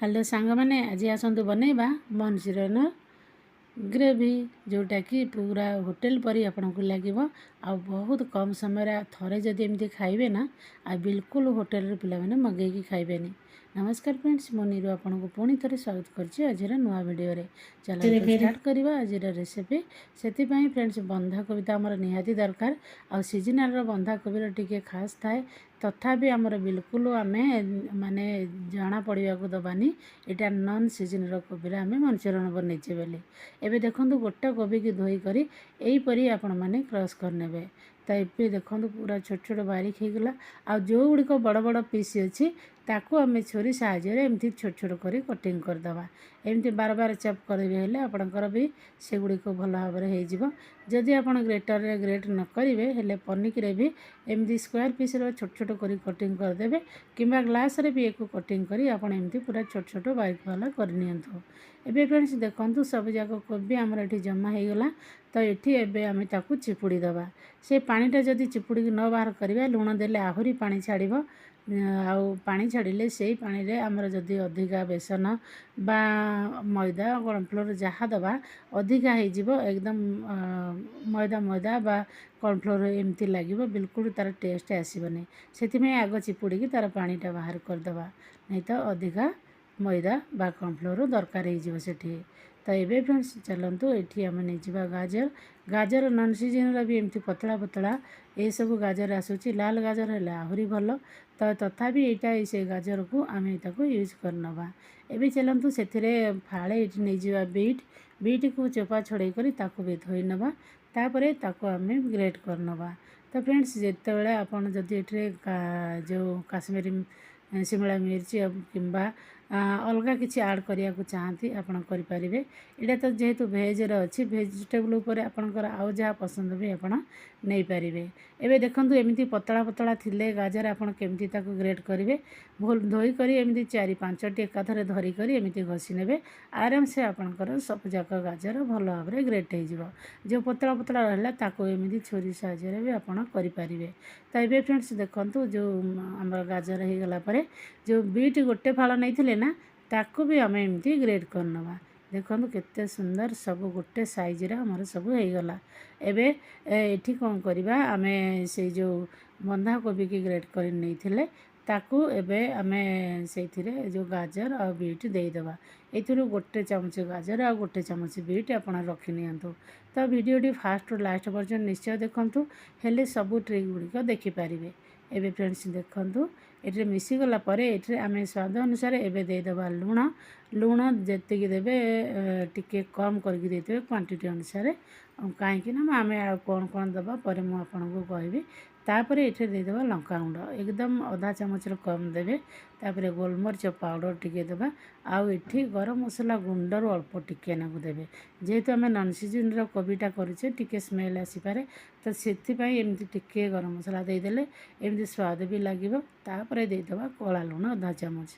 Hello सांग मैंने आज आसतु बनैबा मंचूरियन ग्रेवी जोटा कि पूरा होटेल परी आपन को लगे आ बहुत कम समय थरे जदि एमती खाइबे ना आ बिल्कुल होटेल पिला माने मगेगी खाइबेनी। नमस्कार फ्रेंड्स मो नीरू आपन को पुणी थे स्वागत करछि आज नुआ वीडियो रे। चलो तो स्टार्ट करवा आज रेसिपी। से फ्रेंड्स बंधाकोबी तो आमर निहाती दरकार आ सीजनाल बंधाकोबी टिके खास थाए तथापि आमर बिल्कुल आमे माने जना पड़ा को दबानी यहाँ नन सीजन कोबी आम मंचूरियन बनईचे बोली। एबे देखंतु गोटा कोबी की धोई करी एहीपरी आपण माने क्रश करने तो ये देखो पूरा छोट छोट बारीक हो गला आ जो गुड़िक बड़ बड़ पीस अच्छी ताकू आम छुरी साहाय्य एमती छोट छोट करी कटिंग करदे एमती बार बार चप करेंगे आपणकर भी से गुड़िक भल भाव में हो जदि आप ग्रेटर रे ग्रेट न करेंगे हेले पनिकी भी एमती स्क्वायर पीस छोट छोट करी कटिंग करदे कि ग्लास रे भी एक कटिंग करी आपण एमती पूरा छोट छोट बारीक वाला करनी। एबे फ्रेंड्स देखंतु सब जाक कोबी आमर एठी जमा हो गला तो ये एबे आमे ताकू चिपुड़ी दबा से पानीटा जदि चिपुड़ी न बाहर करवा लुण देले आहुरी पानी छाड़िबो आउ पानी छाड़िले से पानी रे आमर जदि अधिका बेसन बा मैदा कॉर्नफ्लोर जहाँ दबा अधिका हो जिवो एकदम मैदा मैदा बा कॉर्नफ्लोर एमती लगिवो बिल्कुल तार टेस्ट आसीबनी सेतिमे आग चिपुड़ी तार पानीटा बाहर करदबा नहीं तो अधिका मैदा बा कॉर्नफ्लोर दरकार हो सेठी। तो ये फ्रेंड्स चलतु ये आम नहीं गाजर गाजर नन सीजन भी एमती पतला पतला ये सब गाजर आसूची लाल गाजर है आहरी भल तो तथापि यहाँ से गाजर को आम यूज करनवा। एबे चलतु से फाड़े ये नहीं बीट बीट को चोपा छड़े कर भी धोई नवा तापर ताको आम ग्रेट करनवा। तो फ्रेंड्स जिते आपन जदि जो काश्मीरी शिमला मिर्च किंबा अलगा किसी ऐड करिया को चाहती आपन करि परिबे। एटा तो जेहेतु भेज रे अछि वेजिटेबल ऊपर आपनकर आउ जहाँ पसंद भी आपन नहीं पारिबे। एबे देखंतु एमिति पतला पतला थिले गाजर आपन केमती ताको ग्रेट करिवे भूल धोई करी एमिति 4-5 टी एकाथरे धरी करी एमिति घसी नेबे आराम से आपनकर सब जाक गाजर भल भाव में ग्रेट हो जिवो। जो पतला पतला रहला ताको एमिति छुरी साहाय्य भी आपन करि परिबे। तो ये फ्रेंड्स देखंतु जो हमर गाजर हो गला परे जो बीट गोटे फाଳ नहीं ना ताकू भी आम एमती ग्रेट करनवा। देखो केते सुंदर सब गोटे साइज रे हमर सब हो गला। एबे एठी कौन करवा आम से जो बंधा कोबी की ग्रेट कर नहीं थिले ताकू एबे आमे से जो गाजर और बीट देदेबा एथुरु गोटे चामच गाजर और गोटे चामच बीट आपन रखी नियंतु। तो वीडियोटी फास्ट लास्ट पर्यंत निश्चय देखंतु हेले सब ट्रिक गुड़िक देखिपारे। एबे फ्रेंड्स देखंतु ये मिसीगला ये आम स्वाद अनुसार एबे देदेबा लुण लुण जी देवे टिके कम करके देते क्वांटिटी अनुसार कहीं आम कौन कौन दबा पर मुझे कहबी। तापर ये देदेबा लंका गुंड एकदम आधा चामच कम देवे तापर गोलमरीच पाउडर टिके देबा आउ एठी गरम मसला गुंडर अल्प टिके नाकु देवे जेहेतु आम नन सीजन कोबीटा करुचे टिके स्मेल आसीपारे तो से एमती टिके गरम मसला देदेले एमती स्वाद भी लगे। तापर देदेबा कला लुण आधा चामच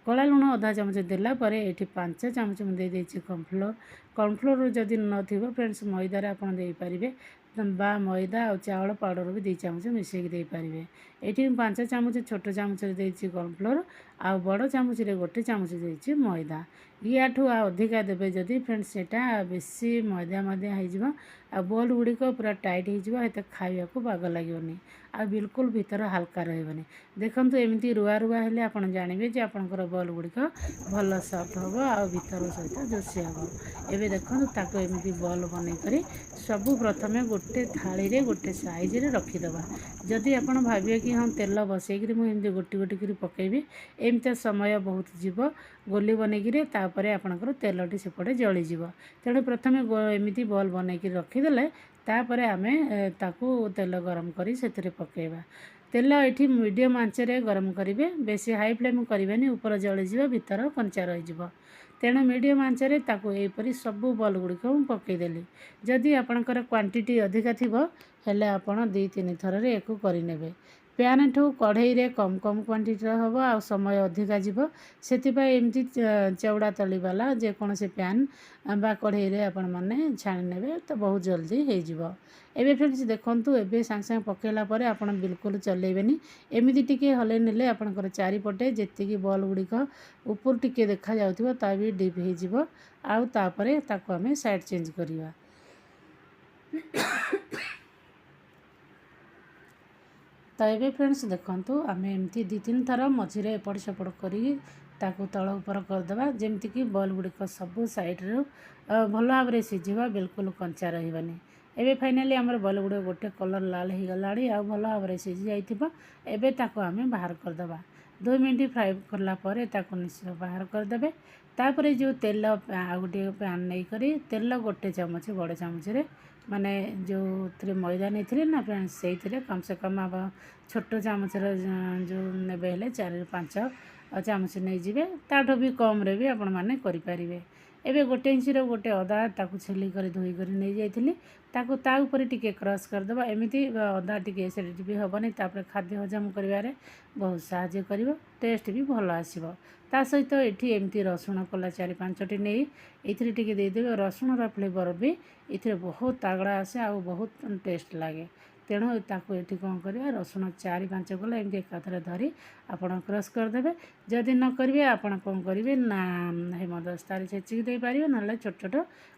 कला लुण आधा चामच देलापर ये 5 चामच मुझे कॉर्नफ्लोर कॉर्नफ्लोर जदि न फ्रेंड्स मैदार आप पारे बा मैदा और चावल पाउडर भी 2 चामच मिसेक दे पारे। ये 5 चामच छोट चामच देती कॉर्नफ्लोर आ बड़ चामच गोटे चामच देती मैदा याठू अधिका देवे जदि फ्रेंड्स सेटा बेसी मैदा मैदा हो बॉल गुड़िक पूरा टाइट हो खाया को बाग लगे आ बिल्कुल भीतर हल्का रही। देखंतु एमती रुआ रुआ हेले आपन जानिबे जे आपनकर बॉल गुड़िक भल सॉफ्ट हम आ भीतर सहित जोशी हम। एबे देखंतु ताको एमती बॉल बनै करी सब प्रथमे गोटे थाली रे गोटे साइज रे रखीदबा। जदि आपन भाबिए कि हाँ तेल बसैकरी मुझे गोटी गोटी करी पकेबी एमती समय बहुत जीव गोली बनैकी तापर आपनकर तेलटी सेपटे जलीज तेणु प्रथमे एमती बॉल बनैकी रखीदेले तापर आमे ताकू तेल गरम करी सेथिरे पकेबा। तेल ये मीडियम आंचे गरम करेंगे बेसी हाई फ्लेम करेंगे ऊपर जलीज भीतर कंचा रही तेणु मीडियम आंचे ताकू एपरी सब बॉल गुड़िक पकईदेली। जदि आपणकर क्वांटिटी अधिका थी हेले आपण 2-3 थर एक करें ପ୍ୟାନ୍ ଠୁ କଢ଼େଇରେ କମ୍ କ୍ୱାଣ୍ଟିଟିର ହେବ ଆଉ ସମୟ ଅଧିକା ଯିବ। ସେଥିପାଇଁ ଏମିତି ଚଉଡ଼ା ତଳିବାଲା ଯେକୌଣସି ପ୍ୟାନ୍ ବା କଢ଼େଇରେ ଆପଣମାନେ ଛାଣି ନେବେ ତ ବହୁତ ଜଲ୍ଦି ହେଇଯିବ। ଏବେ ଫ୍ରେଣ୍ଡସ୍ ଦେଖନ୍ତୁ, ଏବେ ସାଙ୍ଗେ ସାଙ୍ଗେ ପକାଇଲା ପରେ ଆପଣ ବିଲକୁଲ ଚଲେଇବେନି। ଏମିତି ଟିକେ ହଲେଇ ନେଲେ ଆପଣଙ୍କର ଚାରିପଟେ ଯେତିକି ବଲ୍ ଗୁଡ଼ିକ ଉପରୁ ଟିକେ ଦେଖାଯାଉଥିବ ତା ବି ଡିପ୍ ହେଇଯିବ। ଆଉ ତାପରେ ତାକୁ ଆମେ ସାଇଡ଼୍ ଚେଞ୍ଜ କରିବା। ତ ଏବେ ଫ୍ରେଣ୍ଡସ୍ ଦେଖନ୍ତୁ, ଆମେ ଏମିତି 2-3 ଥର ମଝିରେ ଏପଟ ସେପଟ କରିକି ତାକୁ ତଳ ଉପର କରିଦେବା, ଯେମିତିକି ବଲ୍ ଗୁଡ଼ିକ ସବୁ ସାଇଡ଼୍ରୁ ଭଲ ଭାବରେ ସିଝିବ, ବିଲକୁଲ କଞ୍ଚା ରହିବନି। ଏବେ ଫାଇନାଲି ଆମର ବଲ୍ ଗୁଡ଼ିକ ଗୋଟେ କଲର୍ ଲାଲ ହେଇଗଲାଣି ଆଉ ଭଲ ଭାବରେ ସିଝି ଯାଇଥିବ। ଏବେ ତାକୁ ଆମେ ବାହାର କରିଦେବା। 2 ମିନିଟ୍ ଫ୍ରାଏ କଲା ପରେ ତାକୁ ନିଶ୍ଚିତ ବାହାର କରିଦେବେ। ତାପରେ ଯେଉଁ ତେଲ ଆଉ ଗୋଟିଏ ପ୍ୟାନ୍ ନେଇକରି ତେଲ 1 ଚାମଚ ବଡ଼ ଚାମଚରେ, ମାନେ ଯେଉଁଥିରେ ମଇଦା ନେଇଥିଲେ ନା ଫ୍ରେଣ୍ଡସ୍, ସେଇଥିରେ କମ୍ ସେ କମ୍ ଛୋଟ ଚାମଚର ଯେଉଁ ନେବେ ହେଲେ 4-5 ଚାମଚ ନେଇଯିବେ। ତାଠୁ ବି କମ୍ରେ ବି ଆପଣମାନେ କରିପାରିବେ। ଏବେ 1 ଇଞ୍ଚର ଗୋଟେ ଅଦା ତାକୁ ଛେଲି କରି ଧୋଇ କରି ନେଇଯାଇଥିଲି, ତାକୁ ତା ଉପରେ ଟିକେ କ୍ରସ୍ କରିଦେବା। ଏମିତି ଅଦା ଟିକେ ଏସିଡ଼ିଟି ବି ହେବନି, ତାପରେ ଖାଦ୍ୟ ହଜମ କରିବାରେ ବହୁତ ସାହାଯ୍ୟ କରିବ, ଟେଷ୍ଟ ବି ଭଲ ଆସିବ। ତା ସହିତ ଏଠି ଏମିତି ରସୁଣ କୋଲା 4-5ଟି ନେଇ ଏଥିରେ ଟିକେ ଦେଇଦେବେ। ରସୁଣର ଫ୍ଲେଭର ବି ଏଥିରେ ବହୁତ ତାଗଡ଼ା ଆସେ ଆଉ ବହୁତ ଟେଷ୍ଟ ଲାଗେ। ତେଣୁ ତାକୁ ଏଠି କ'ଣ କରିବା, ରସୁଣ 4-5 କୋଲା ଏମିତି ଏକାଥରେ ଧରି ଆପଣ କ୍ରସ୍ କରିଦେବେ। ଯଦି ନ କରିବେ ଆପଣ କ'ଣ କରିବେ ନା ହେମଦସ୍ତାରେ ଛେଚିକି ଦେଇପାରିବେ, ନହେଲେ ଛୋଟ ଛୋଟ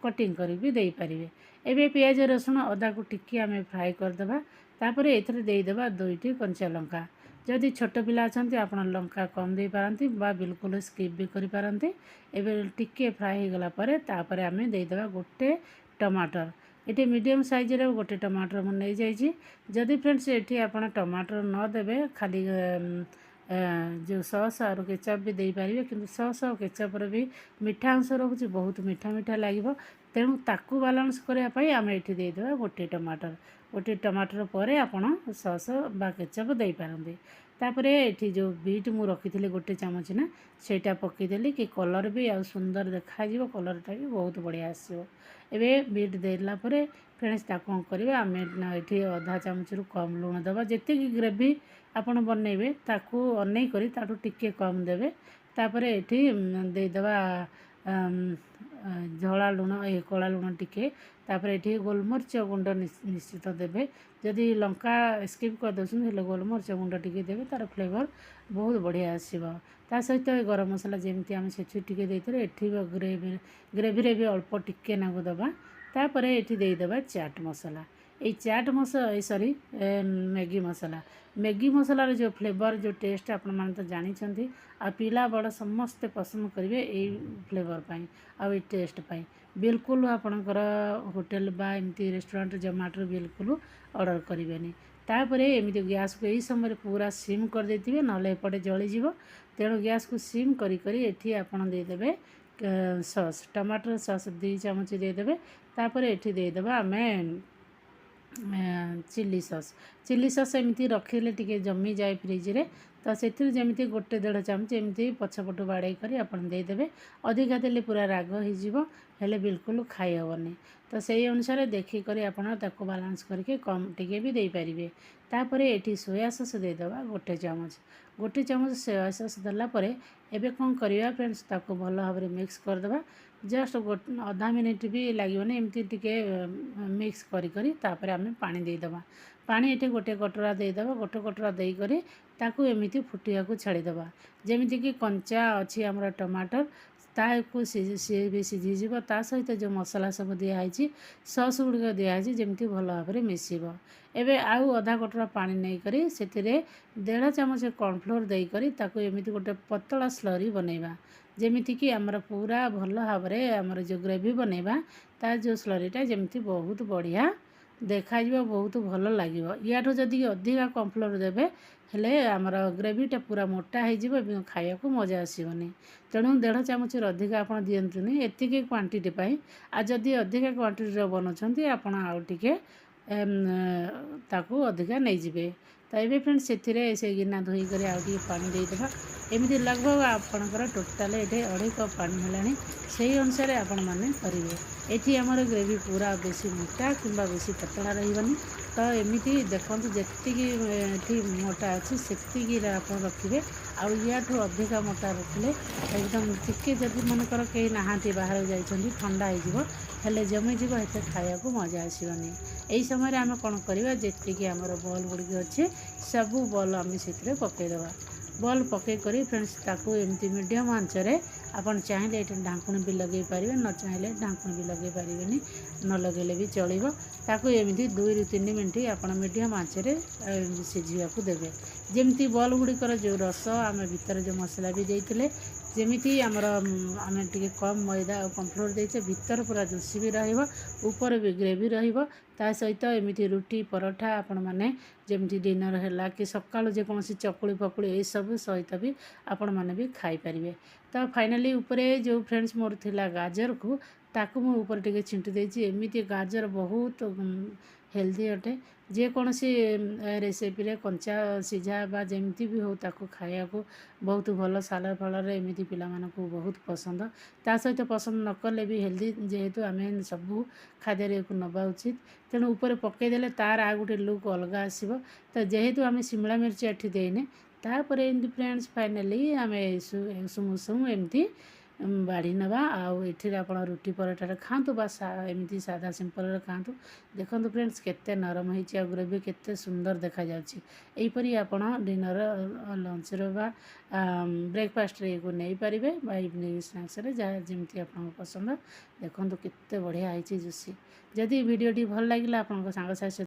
କଟିଂ କରିକି ଦେଇପାରିବେ। ଏବେ ପିଆଜ ରସୁଣ ଅଦାକୁ ଟିକେ ଆମେ ଫ୍ରାଏ କରିଦେବା। ତାପରେ ଏଥିରେ ଦେଇଦେବା 2ଟି କଞ୍ଚା ଲଙ୍କା। ଯଦି ଛୋଟ ପିଲା ଅଛନ୍ତି ଆପଣ ଲଙ୍କା କମ୍ ଦେଇପାରନ୍ତି ବା ବିଲକୁଲ ସ୍କିପ୍ ବି କରିପାରନ୍ତି। ଏବେ ଟିକେ ଫ୍ରାଏ ହେଇଗଲା ପରେ ତାପରେ ଆମେ ଦେଇଦେବା 1 ଟମାଟର। ଏଠି ମିଡ଼ିୟମ୍ ସାଇଜ୍ର 1 ଟମାଟର ମୁଁ ନେଇଯାଇଛି। ଯଦି ଫ୍ରେଣ୍ଡସ୍ ଏଠି ଆପଣ ଟମାଟର ନ ଦେବେ, ଖାଲି ଯେଉଁ ସସ୍ ଆଉ କେଚପ୍ ବି ଦେଇପାରିବେ, କିନ୍ତୁ ସସ୍ ଆଉ କେଚପ୍ର ବି ମିଠା ଅଂଶ ରହୁଛି, ବହୁତ ମିଠା ମିଠା ଲାଗିବ। ତେଣୁ ତାକୁ ବାଲାନ୍ସ କରିବା ପାଇଁ ଆମେ ଏଠି ଦେଇଦେବା 1 ଟମାଟର। 1 ଟମାଟର ପରେ ଆପଣ ସସ୍ ବା କେଚପ୍ ଦେଇପାରନ୍ତି। ତାପରେ ଏଠି ଯେଉଁ ବିଟ୍ ମୁଁ ରଖିଥିଲି 1 ଚାମଚ ନା, ସେଇଟା ପକାଇଦେଲି କି କଲର୍ ବି ଆଉ ସୁନ୍ଦର ଦେଖାଯିବ, କଲର୍ଟା ବି ବହୁତ ବଢ଼ିଆ ଆସିବ। ଏବେ ବିଟ୍ ଦେଲା ପରେ ଫ୍ରେଣ୍ଡସ୍ ତାକୁ କ'ଣ କରିବା, ଆମେ ଏଠି ଅଧା ଚାମଚରୁ କମ୍ ଲୁଣ ଦେବା। ଯେତିକି ଗ୍ରେଭି ଆପଣ ବନେଇବେ ତାକୁ ଅନେଇ କରି ତାଠୁ ଟିକେ କମ୍ ଦେବେ। ତାପରେ ଏଠି ଦେଇଦେବା ଧଳା ଲୁଣ, କଳା ଲୁଣ ଟିକେ। ତାପରେ ଏଠି ଗୋଲମରିଚ ଗୁଣ୍ଡ ନିଶ୍ଚିତ ଦେବେ। ଯଦି ଲଙ୍କା ସ୍କିପ୍ କରିଦେଉଛନ୍ତି ହେଲେ ଗୋଲମରିଚ ଗୁଣ୍ଡ ଟିକେ ଦେବେ, ତା'ର ଫ୍ଲେଭର ବହୁତ ବଢ଼ିଆ ଆସିବ। ତା ସହିତ ଗରମ ମସଲା ଯେମିତି ଆମେ ସେଠି ଟିକେ ଦେଇଥିଲେ, ଏଠି ଗ୍ରେଭିରେ ବି ଅଳ୍ପ ଟିକେ ନାଗୁ ଦେବା। ତାପରେ ଏଠି ଦେଇଦେବା ଚାଟ୍ ମସଲା। এই ଚାଟ୍ ମ୍ୟାଗି ମସଲା। ମ୍ୟାଗି ମସଲାର ଯେଉଁ ଫ୍ଲେଭର, ଯେଉଁ ଟେଷ୍ଟ ଆପଣମାନେ ତ ଜାଣିଛନ୍ତି। ଆଉ ପିଲା ବଡ଼ ସମସ୍ତେ ପସନ୍ଦ କରିବେ ଏଇ ଫ୍ଲେଭର ପାଇଁ ଆଉ ଏଇ ଟେଷ୍ଟ ପାଇଁ। ବିଲକୁଲ ଆପଣଙ୍କର ହୋଟେଲ ବା ଏମିତି ରେଷ୍ଟୁରାଣ୍ଟ ଜୋମାଟୋରୁ ବିଲକୁଲ ଅର୍ଡ଼ର କରିବେନି। ତାପରେ ଏମିତି ଗ୍ୟାସ୍କୁ ଏହି ସମୟରେ ପୁରା ସିମ୍ କରିଦେଇଥିବେ, ନହେଲେ ଏପଟେ ଜଳିଯିବ। ତେଣୁ ଗ୍ୟାସ୍କୁ ସିମ୍ କରି କରି ଏଠି ଆପଣ ଦେଇଦେବେ ସସ୍, ଟମାଟୋ ସସ୍ 2 ଚାମଚ ଦେଇଦେବେ। ତାପରେ ଏଠି ଦେଇଦେବା ଆମେ ଚିଲି ସସ୍ ଏମିତି ରଖିଲେ ଟିକେ ଜମିଯାଏ ଫ୍ରିଜରେ, ତ ସେଥିରୁ ଯେମିତି 1-1.5 ଚାମଚ ଏମିତି ପଛପଟୁ ବାଡ଼େଇ କରି ଆପଣ ଦେଇଦେବେ। ଅଧିକା ଦେଲେ ପୁରା ରାଗ ହେଇଯିବ, ହେଲେ ବିଲକୁଲ ଖାଇ ହେବନି। ତ ସେଇ ଅନୁସାରେ ଦେଖିକରି ଆପଣ ତାକୁ ବାଲାନ୍ସ କରିକି କମ୍ ଟିକେ ବି ଦେଇପାରିବେ। ତାପରେ ଏଠି ସୋୟା ସସ୍ ଦେଇଦେବା 1 ଚାମଚ। 1 ଚାମଚ ସୋୟା ସସ୍ ଦେଲା ପରେ ଏବେ କ'ଣ କରିବା ଫ୍ରେଣ୍ଡସ୍, ତାକୁ ଭଲ ଭାବରେ ମିକ୍ସ କରିଦେବା। ଜଷ୍ଟ ଅଧା ମିନିଟ୍ ବି ଲାଗିବନି, ଏମିତି ଟିକେ ମିକ୍ସ କରି ତାପରେ ଆମେ ପାଣି ଦେଇଦେବା। ପାଣି ଏଠି 1 କଟୋରା ଦେଇଦେବା। 1 କଟୋରା ଦେଇକରି ତାକୁ ଏମିତି ଫୁଟିବାକୁ ଛାଡ଼ିଦେବା। ଯେମିତିକି କଞ୍ଚା ଅଛି ଆମର ଟମାଟର, ତାକୁ ସିଏ ବି ସିଝିଯିବ। ତା ସହିତ ଯେଉଁ ମସଲା ସବୁ ଦିଆହେଇଛି, ସସ୍ ଗୁଡ଼ିକ ଦିଆହେଇଛି, ଯେମିତି ଭଲ ଭାବରେ ମିଶିବ। ଏବେ ଆଉ ଅଧା କଟୋରା ପାଣି ନେଇକରି ସେଥିରେ 1.5 ଚାମଚ କର୍ଣ୍ଣଫ୍ଲୋର ଦେଇକରି ତାକୁ ଏମିତି ଗୋଟେ ପତଳା ସ୍ଲରି ବନେଇବା। ଯେମିତିକି ଆମର ପୁରା ଭଲ ଭାବରେ ଆମର ଯେଉଁ ଗ୍ରେଭି ବନେଇବା, ତା ଯେଉଁ ସ୍ଲରିଟା ଯେମିତି ବହୁତ ବଢ଼ିଆ ଦେଖାଯିବ, ବହୁତ ଭଲ ଲାଗିବ। ୟାଠୁ ଯଦି ଅଧିକା କର୍ଣ୍ଣଫ୍ଲୋର ଦେବେ ହେଲେ ଆମର ଗ୍ରେଭିଟା ପୁରା ମୋଟା ହେଇଯିବ ଏବଂ ଖାଇବାକୁ ମଜା ଆସିବନି। ତେଣୁ 1.5 ଚାମଚରୁ ଅଧିକା ଆପଣ ଦିଅନ୍ତୁନି ଏତିକି କ୍ୱାଣ୍ଟିଟି ପାଇଁ। ଆଉ ଯଦି ଅଧିକା କ୍ୱାଣ୍ଟିଟିର ବନାଉଛନ୍ତି ଆପଣ ଆଉ ଟିକେ ତାକୁ ଅଧିକା ନେଇଯିବେ। तो ये फ्रेंड्स से गिना धोईक आगे पानी देदेबा एमती लगभग आपणकर टोटाल ये 2.5 कप पानी है से अनुसार आपण मैंने करेंगे। ये आमर ग्रेवी पूरा बेसी मोटा कि बेसी पतला रही तो एमती देखो जी मोटा अच्छी से आप रखिए आउ अधिका मोटा रखिले एकदम टिके जब मनकर कहीं नहांती बाहर जाइछन्ती ठंडा हो हेले जमीज एत खाया मजा आसवानी। यही समय आम कौन करवा जी आमर बॉल गुड़िक अच्छे सबू बॉल आम से पकईदे बॉल पकई कर फ्रेंड्स ताकू एमती मीडियम आंचरे आपन चाहिए ये ढांकुणी भी लगे पारे न चाहिए ढांकुणी भी लगे पारे न लगेले भी चलो ताकू एमती 2 ରୁ 3 मिनट आप मीडियम आंचरे सिझाक देवे जमती बॉल गुड़िकर जो रस आम भीतर जो मसला भी देते जमीती आमर आम टे कम मैदा और कॉर्नफ्लोर देचे भीतर पूरा जुसी भी ऊपर भी ग्रेवी ता सहित एमती रुटी पराठा आपण मैंने जमती डिनर है कि सका जेकोसी चकुली फकुली ये सब सहित भी आपण मैंने भी खाई पारे। तो फाइनाली उपरे जो फ्रेंड्स मोर थिला गाजर को ताकू मु ऊपर टे छिंटी देछि एमती गाजर बहुत हेल्दी अटे जेकोसी रेसिपी रे कंचा सीझा बा जमती भी हो ताकू खाया को बहुत भल सालाड फल एमती पिला मानकू बहुत पसंद ता सहित पसंद न कले भी हेल्दी जेहेतु आम सबू खाद्य को नवा उचित तेणु ऊपर पकईदे तार आ गोटे लुक अलग आसो। तो जेहेतु आम शिमला मिर्च एठी देने तापर एमती फ्रेंड्स फाइनाली आम सुम एमती बाढ़ी नवा आउ ये आप रुटी पराठा खातु बा एमती सादा सिंपल खातु देखो फ्रेंड्स केते नरम हो ग्रेवी केते सुंदर देखा जापरी आप डिनर लंच ब्रेकफास्ट को नहीं पारे इवनिंग स्नैक्स जहाँ जमी आप पसंद देखो केते बढ़िया है जुसी। जदि वीडियोटी भल लगे आप सांग